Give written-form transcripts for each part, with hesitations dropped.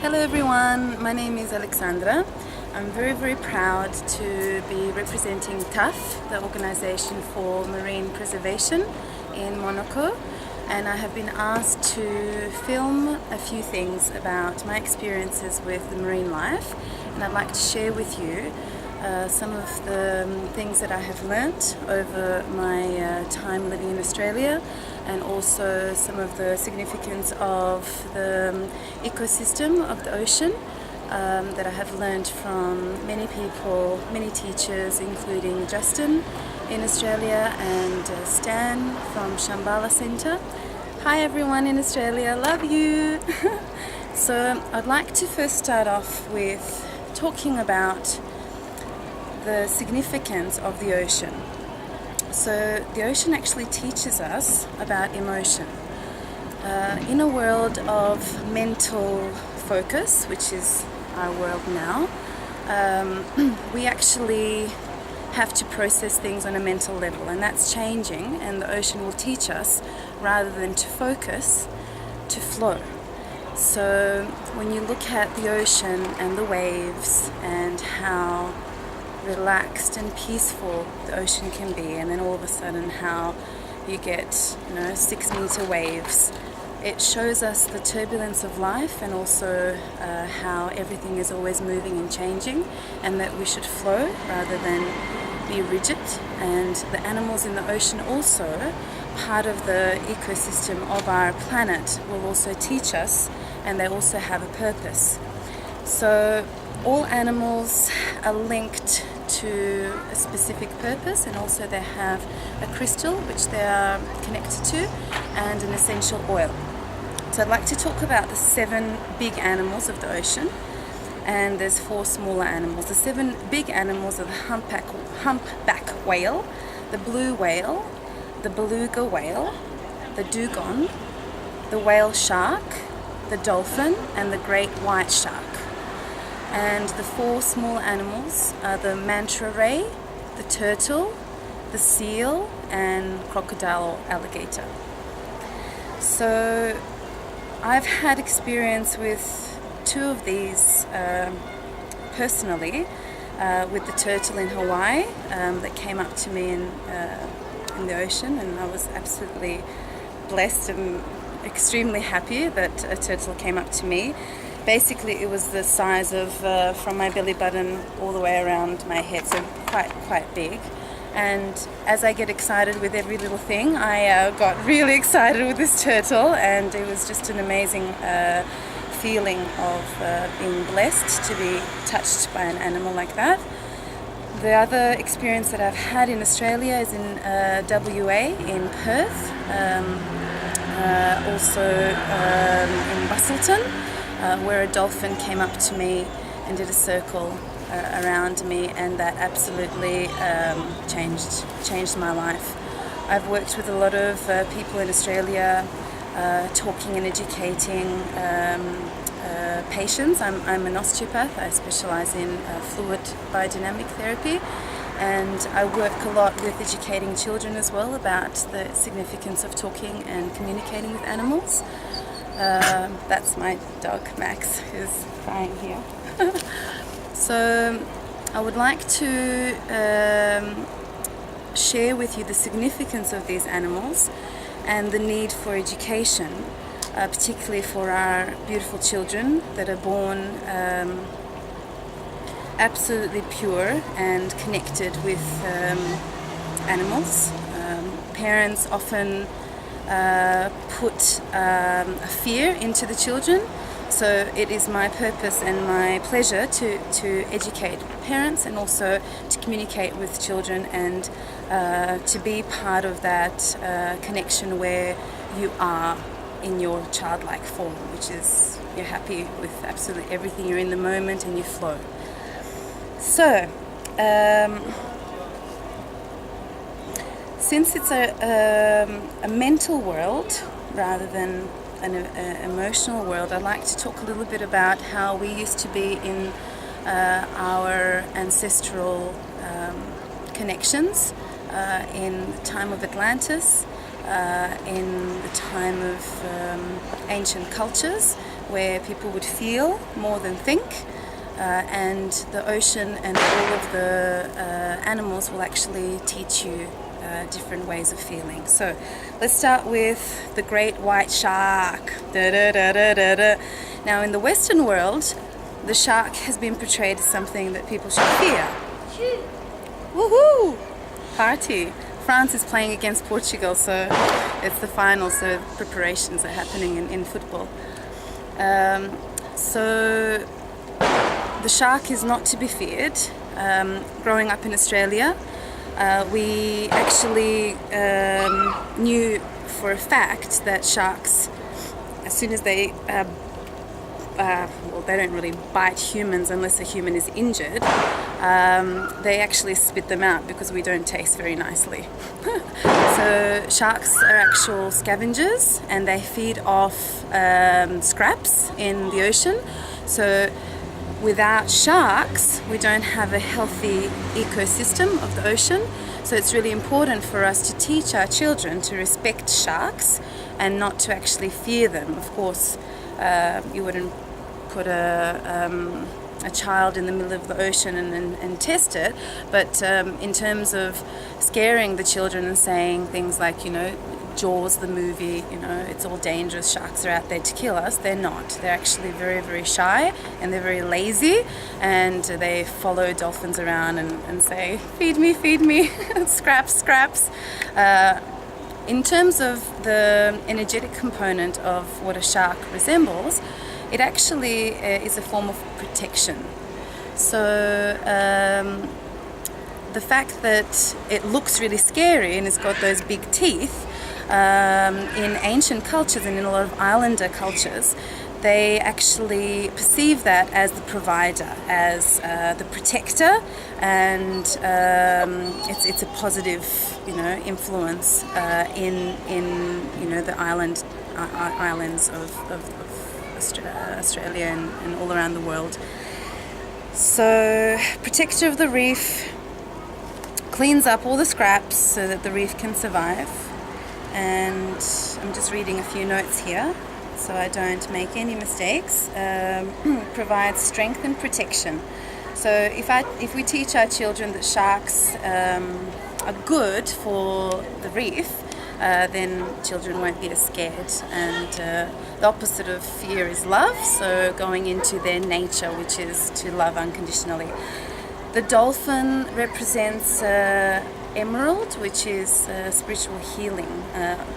Hello everyone, my name is Alexandra. I'm very proud to be representing TAF, the Organization for Marine Preservation in Monaco, and I have been asked to film a few things about my experiences with the marine life, and I'd like to share with you some of the things that I have learnt over my time living in Australia, and also some of the significance of the ecosystem of the ocean that I have learned from many people, many teachers, including Justin in Australia and Stan from Shambhala Centre. Hi everyone in Australia, love you! So I'd like to first start off with talking about the significance of the ocean. So the ocean actually teaches us about emotion. In a world of mental focus, which is our world now, we actually have to process things on a mental level, and that's changing, and the ocean will teach us, rather than to focus, to flow. So when you look at the ocean and the waves and how relaxed and peaceful the ocean can be, and then all of a sudden how you get 6-meter waves, it shows us the turbulence of life, and also how everything is always moving and changing, and that we should flow rather than be rigid. And the animals in the ocean, also part of the ecosystem of our planet, will also teach us, and they also have a purpose. So all animals are linked to a specific purpose, and also they have a crystal which they are connected to, and an essential oil. So I'd like to talk about the 7 big animals of the ocean, and there's 4 smaller animals. The 7 big animals are the humpback whale, the blue whale, the beluga whale, the dugong, the whale shark, the dolphin, and the great white shark. And the 4 small animals are the manta ray, the turtle, the seal, and crocodile or alligator. So I've had experience with 2 of these personally, with the turtle in Hawaii that came up to me in the ocean, and I was absolutely blessed and extremely happy that a turtle came up to me. Basically, it was the size of from my belly button all the way around my head, so quite big. And as I get excited with every little thing, I got really excited with this turtle, and it was just an amazing feeling of being blessed to be touched by an animal like that. The other experience that I've had in Australia is in WA, in Perth, also in Busselton, where a dolphin came up to me and did a circle around me, and that absolutely changed my life. I've worked with a lot of people in Australia, talking and educating patients. I'm an osteopath. I specialize in fluid biodynamic therapy, and I work a lot with educating children as well about the significance of talking and communicating with animals. That's my dog Max, who's crying here. So I would like to share with you the significance of these animals and the need for education, particularly for our beautiful children that are born absolutely pure and connected with animals. Parents often put a fear into the children, so it is my purpose and my pleasure to educate parents, and also to communicate with children, and to be part of that connection where you are in your childlike form, which is you're happy with absolutely everything, you're in the moment and you flow. So since it's a mental world rather than an emotional world, I'd like to talk a little bit about how we used to be in our ancestral connections in the time of Atlantis, in the time of ancient cultures, where people would feel more than think, and the ocean and all of the animals will actually teach you different ways of feeling. So let's start with the great white shark. Da, da, da, da, da, da. Now in the Western world, the shark has been portrayed as something that people should fear. Woohoo! Party! France is playing against Portugal, so it's the final, so preparations are happening in football. So the shark is not to be feared. Growing up in Australia, we actually knew for a fact that sharks, as soon as they well, they don't really bite humans unless a human is injured. They actually spit them out because we don't taste very nicely. So sharks are actual scavengers, and they feed off scraps in the ocean. So without sharks, we don't have a healthy ecosystem of the ocean. So it's really important for us to teach our children to respect sharks and not to actually fear them. Of course, you wouldn't put a child in the middle of the ocean and test it, but in terms of scaring the children and saying things like, you know, Jaws the movie, you know, it's all dangerous, sharks are out there to kill us, they're not. They're actually very, very shy, and they're very lazy, and they follow dolphins around and say, feed me, scraps, scraps. In terms of the energetic component of what a shark resembles, it actually is a form of protection. So the fact that it looks really scary and it's got those big teeth, in ancient cultures and in a lot of islander cultures, they actually perceive that as the provider, as the protector, and it's a positive, you know, influence in you know, the islands of Australia and all around the world. So, protector of the reef, cleans up all the scraps so that the reef can survive. And I'm just reading a few notes here so I don't make any mistakes. Provides strength and protection. So if we teach our children that sharks are good for the reef, then children won't be as scared. And the opposite of fear is love, so going into their nature, which is to love unconditionally. The dolphin represents emerald, which is spiritual healing.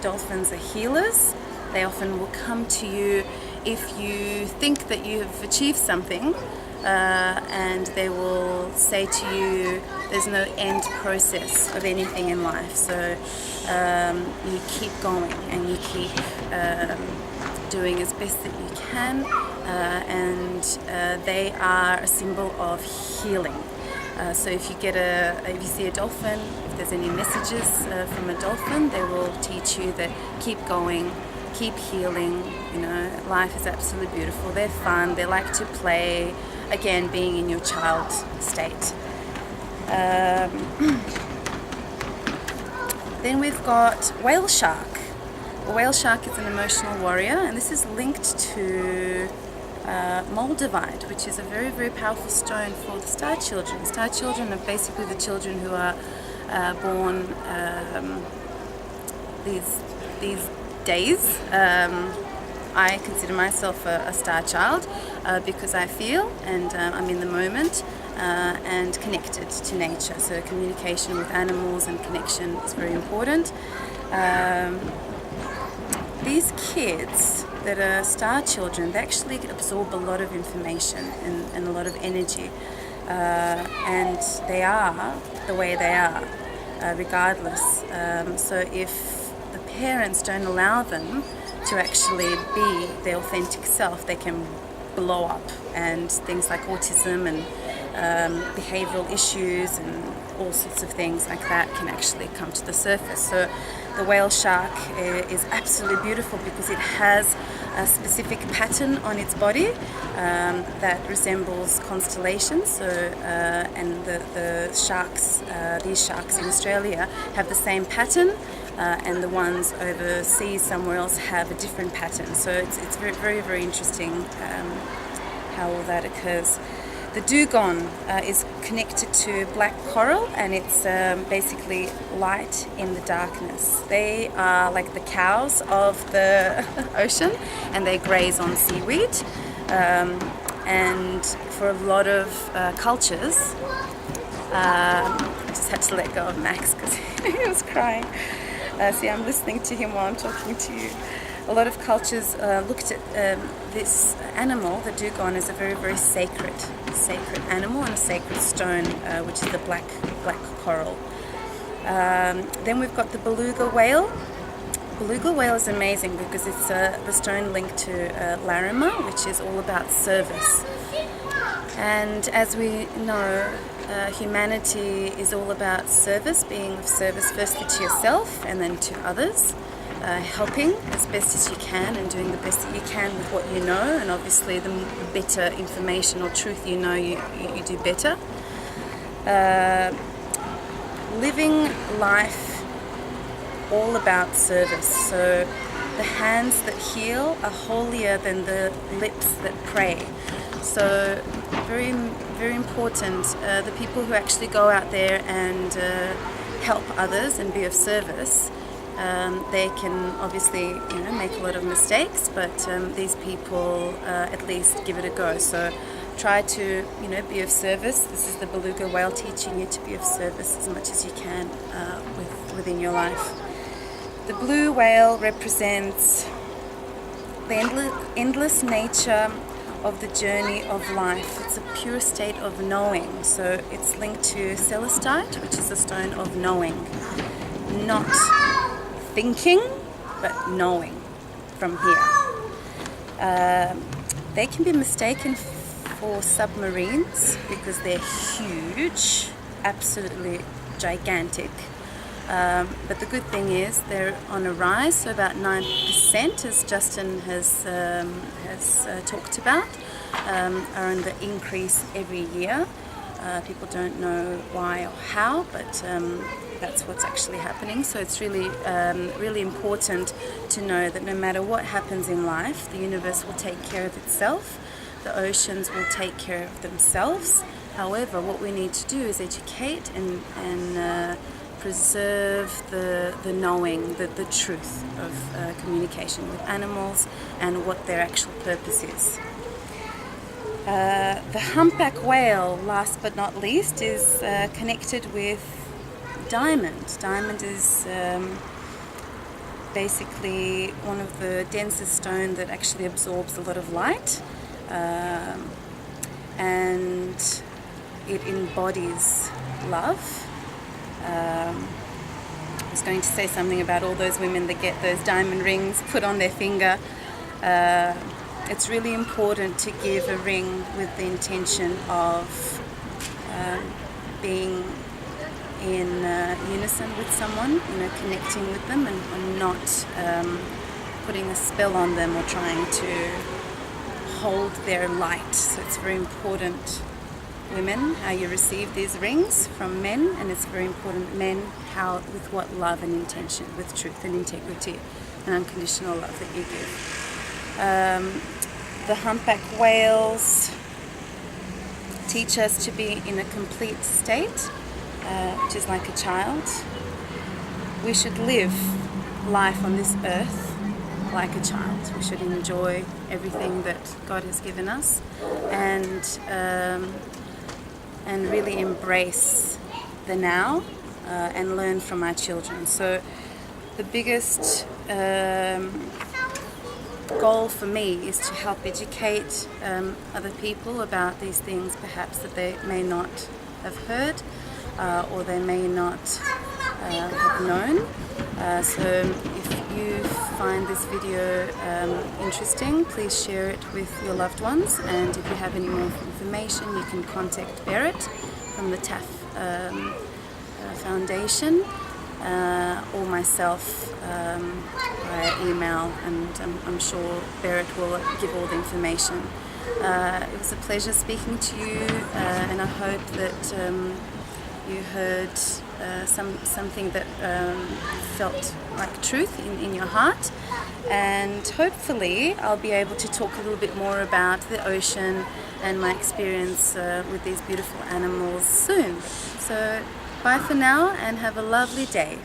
Dolphins are healers. They often will come to you if you think that you have achieved something, and they will say to you there's no end process of anything in life, so you keep going and you keep doing as best that you can, and they are a symbol of healing. So if you see a dolphin, if there's any messages from a dolphin, they will teach you that keep going, keep healing. You know, life is absolutely beautiful. They're fun. They like to play. Again, being in your child state. Then we've got whale shark. A whale shark is an emotional warrior, and this is linked to Moldavite, which is a very, very powerful stone for the star children. Star children are basically the children who are born these days. I consider myself a star child because I feel and I'm in the moment and connected to nature. So communication with animals and connection is very important. These kids that are star children, they actually absorb a lot of information and a lot of energy, and they are the way they are regardless. So if the parents don't allow them to actually be their authentic self, they can blow up, and things like autism and behavioral issues and all sorts of things like that can actually come to the surface. So the whale shark is absolutely beautiful because it has a specific pattern on its body that resembles constellations. So and the sharks, these sharks in Australia have the same pattern and the ones overseas somewhere else have a different pattern. So it's very, very, very interesting how all that occurs. The dugong is connected to black coral, and it's basically light in the darkness. They are like the cows of the ocean, and they graze on seaweed. And for a lot of cultures, I just had to let go of Max because he was crying. See, I'm listening to him while I'm talking to you. A lot of cultures looked at this animal, the dugong, as a very, very sacred animal and a sacred stone, which is the black coral. Then we've got the beluga whale. Beluga whale is amazing because it's the stone linked to Larima, which is all about service. And as we know, humanity is all about service, being of service firstly to yourself and then to others. Helping as best as you can and doing the best that you can with what you know, and obviously the better information or truth you know, you do better. Living life all about service. So the hands that heal are holier than the lips that pray. So very, very important. The people who actually go out there and help others and be of service, they can obviously, make a lot of mistakes, but these people at least give it a go. So try to, be of service. This is the beluga whale teaching you to be of service as much as you can within your life. The blue whale represents the endless nature of the journey of life. It's a pure state of knowing. So it's linked to celestite, which is a stone of knowing. Not thinking, but knowing from here. They can be mistaken for submarines because they're huge, absolutely gigantic. But the good thing is they're on a rise, so about 9%, as Justin has talked about, are on the increase every year. People don't know why or how, but that's what's actually happening. So it's really, really important to know that no matter what happens in life, the universe will take care of itself. The oceans will take care of themselves. However, what we need to do is educate and preserve the knowing, the truth of communication with animals and what their actual purpose is. The humpback whale, last but not least, is connected with diamond. Diamond is basically one of the densest stone that actually absorbs a lot of light, and it embodies love. I was going to say something about all those women that get those diamond rings put on their finger. It's really important to give a ring with the intention of being in unison with someone, connecting with them and not putting a spell on them or trying to hold their light. So it's very important, women, how you receive these rings from men, and it's very important, men, how, with what love and intention, with truth and integrity and unconditional love that you give. The humpback whales teach us to be in a complete state, which is like a child. We should live life on this earth like a child. We should enjoy everything that God has given us and really embrace the now and learn from our children. So the biggest goal for me is to help educate other people about these things perhaps that they may not have heard or they may not have known. So if you find this video interesting, please share it with your loved ones, and if you have any more information you can contact Barrett from the TAF Foundation or myself via email, and I'm sure Barrett will give all the information. It was a pleasure speaking to you, and I hope that you heard something that felt like truth in your heart, and hopefully I'll be able to talk a little bit more about the ocean and my experience with these beautiful animals soon. So bye for now and have a lovely day.